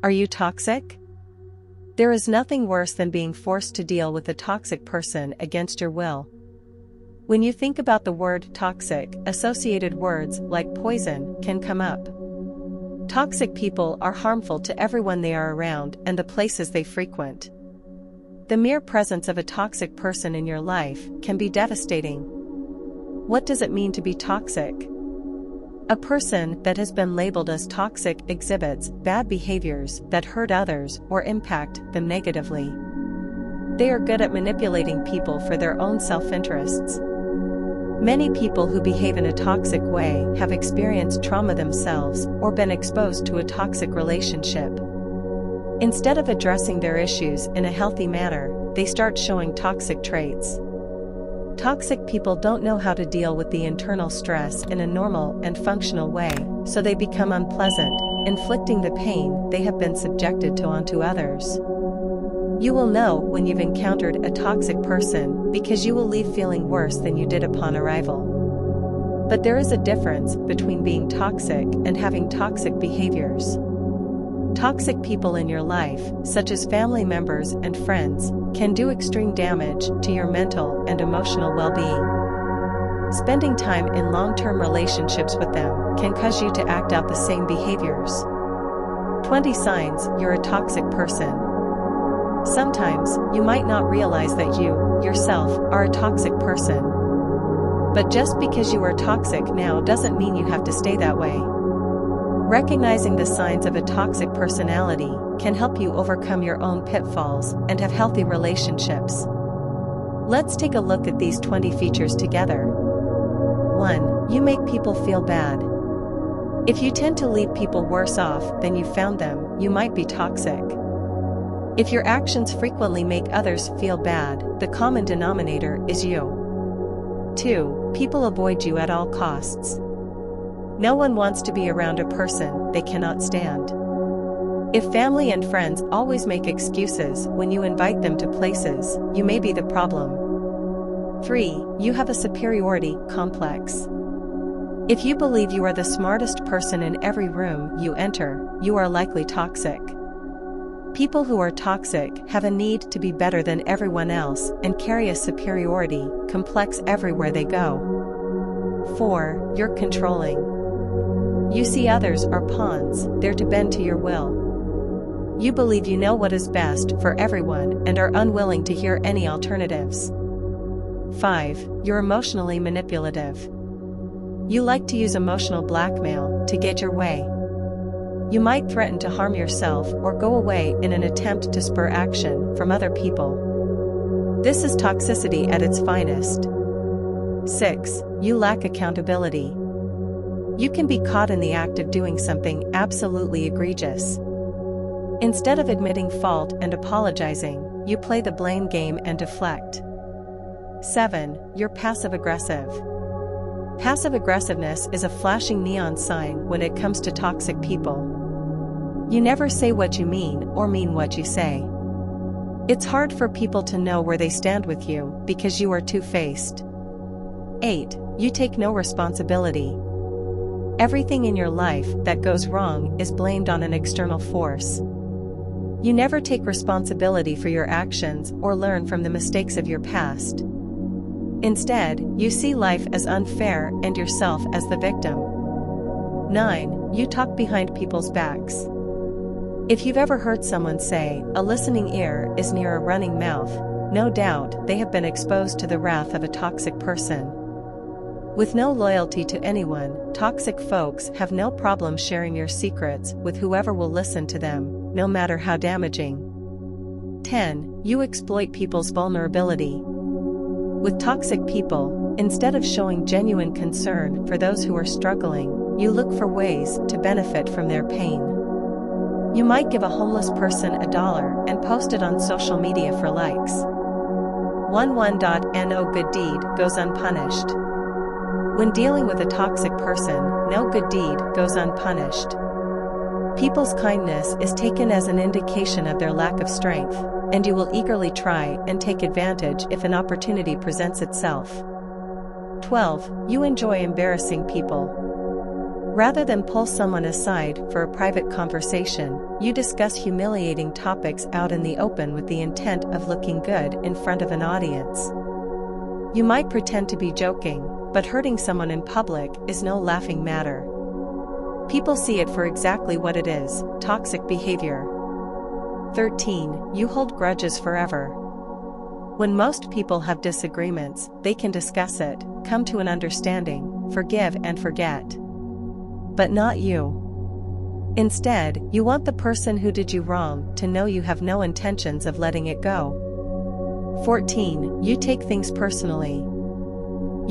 Are you toxic? There is nothing worse than being forced to deal with a toxic person against your will. When you think about the word toxic, associated words like poison can come up. Toxic people are harmful to everyone they are around and the places they frequent. The mere presence of a toxic person in your life can be devastating. What does it mean to be toxic? A person that has been labeled as toxic exhibits bad behaviors that hurt others or impact them negatively. They are good at manipulating people for their own self-interests. Many people who behave in a toxic way have experienced trauma themselves or been exposed to a toxic relationship. Instead of addressing their issues in a healthy manner, they start showing toxic traits. Toxic people don't know how to deal with the internal stress in a normal and functional way, so they become unpleasant, inflicting the pain they have been subjected to onto others. You will know when you've encountered a toxic person because you will leave feeling worse than you did upon arrival. But there is a difference between being toxic and having toxic behaviors. Toxic people in your life, such as family members and friends, can do extreme damage to your mental and emotional well-being. Spending time in long-term relationships with them can cause you to act out the same behaviors. 20 signs you're a toxic person. Sometimes, you might not realize that you, yourself, are a toxic person. But just because you are toxic now doesn't mean you have to stay that way. Recognizing the signs of a toxic personality can help you overcome your own pitfalls and have healthy relationships. Let's take a look at these 20 features together. 1. You make people feel bad. If you tend to leave people worse off than you found them, you might be toxic. If your actions frequently make others feel bad, the common denominator is you. 2. People avoid you at all costs. No one wants to be around a person they cannot stand. If family and friends always make excuses when you invite them to places, you may be the problem. 3. You have a superiority complex. If you believe you are the smartest person in every room you enter, you are likely toxic. People who are toxic have a need to be better than everyone else and carry a superiority complex everywhere they go. 4. You're controlling. You see others are pawns, there to bend to your will. You believe you know what is best for everyone and are unwilling to hear any alternatives. 5. You're emotionally manipulative. You like to use emotional blackmail to get your way. You might threaten to harm yourself or go away in an attempt to spur action from other people. This is toxicity at its finest. 6. You lack accountability. You can be caught in the act of doing something absolutely egregious. Instead of admitting fault and apologizing, you play the blame game and deflect. 7. You're passive-aggressive. Passive-aggressiveness is a flashing neon sign when it comes to toxic people. You never say what you mean or mean what you say. It's hard for people to know where they stand with you because you are two-faced. 8. You take no responsibility. Everything in your life that goes wrong is blamed on an external force. You never take responsibility for your actions or learn from the mistakes of your past. Instead, you see life as unfair and yourself as the victim. 9. You talk behind people's backs. If you've ever heard someone say, "A listening ear is near a running mouth," no doubt they have been exposed to the wrath of a toxic person. With no loyalty to anyone, toxic folks have no problem sharing your secrets with whoever will listen to them, no matter how damaging. 10. You exploit people's vulnerability. With toxic people, instead of showing genuine concern for those who are struggling, you look for ways to benefit from their pain. You might give a homeless person $1 and post it on social media for likes. 11.No good deed goes unpunished. When dealing with a toxic person, no good deed goes unpunished. People's kindness is taken as an indication of their lack of strength, and you will eagerly try and take advantage if an opportunity presents itself. 12. You enjoy embarrassing people. Rather than pull someone aside for a private conversation, you discuss humiliating topics out in the open with the intent of looking good in front of an audience. You might pretend to be joking, but hurting someone in public is no laughing matter. People see it for exactly what it is: toxic behavior. 13. You hold grudges forever. When most people have disagreements, they can discuss it, come to an understanding, forgive and forget. But not you. Instead, you want the person who did you wrong to know you have no intentions of letting it go. 14. You take things personally.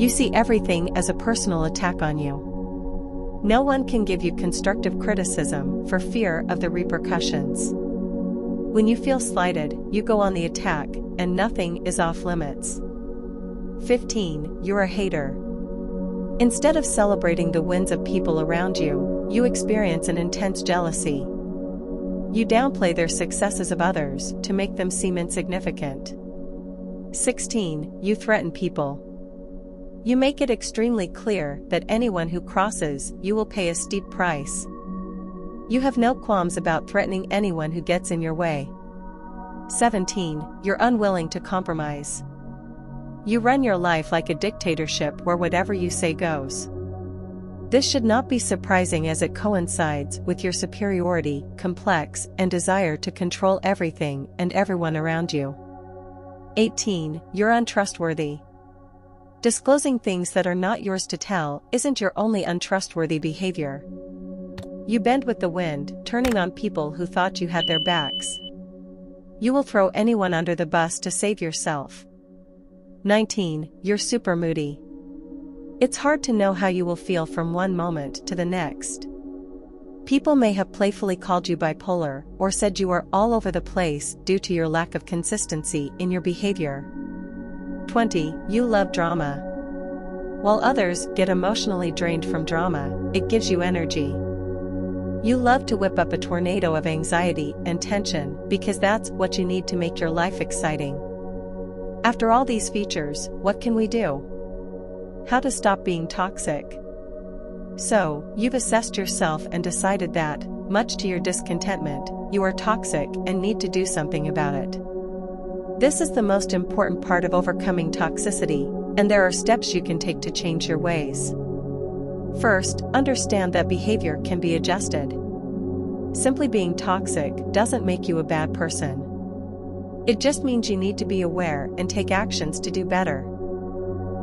You see everything as a personal attack on you. No one can give you constructive criticism for fear of the repercussions. When you feel slighted, you go on the attack, and nothing is off limits. 15. You're a hater. Instead of celebrating the wins of people around you, you experience an intense jealousy. You downplay their successes of others to make them seem insignificant. 16. You threaten people. You make it extremely clear that anyone who crosses you will pay a steep price. You have no qualms about threatening anyone who gets in your way. 17. You're unwilling to compromise. You run your life like a dictatorship where whatever you say goes. This should not be surprising as it coincides with your superiority complex and desire to control everything and everyone around you. 18. You're untrustworthy. Disclosing things that are not yours to tell isn't your only untrustworthy behavior. You bend with the wind, turning on people who thought you had their backs. You will throw anyone under the bus to save yourself. 19. You're super moody. It's hard to know how you will feel from one moment to the next. People may have playfully called you bipolar or said you are all over the place due to your lack of consistency in your behavior. 20. You love drama. While others get emotionally drained from drama, it gives you energy. You love to whip up a tornado of anxiety and tension because that's what you need to make your life exciting. After all these features, what can we do? How to stop being toxic? So, you've assessed yourself and decided that, much to your discontentment, you are toxic and need to do something about it. This is the most important part of overcoming toxicity, and there are steps you can take to change your ways. First, understand that behavior can be adjusted. Simply being toxic doesn't make you a bad person. It just means you need to be aware and take actions to do better.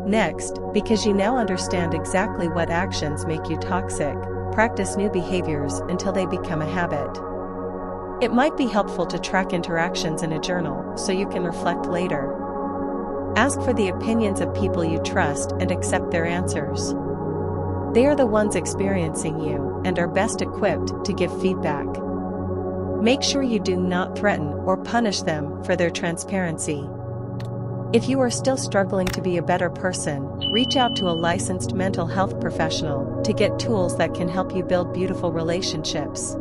Next, because you now understand exactly what actions make you toxic, practice new behaviors until they become a habit. It might be helpful to track interactions in a journal so you can reflect later. Ask for the opinions of people you trust and accept their answers. They are the ones experiencing you and are best equipped to give feedback. Make sure you do not threaten or punish them for their transparency. If you are still struggling to be a better person, reach out to a licensed mental health professional to get tools that can help you build beautiful relationships.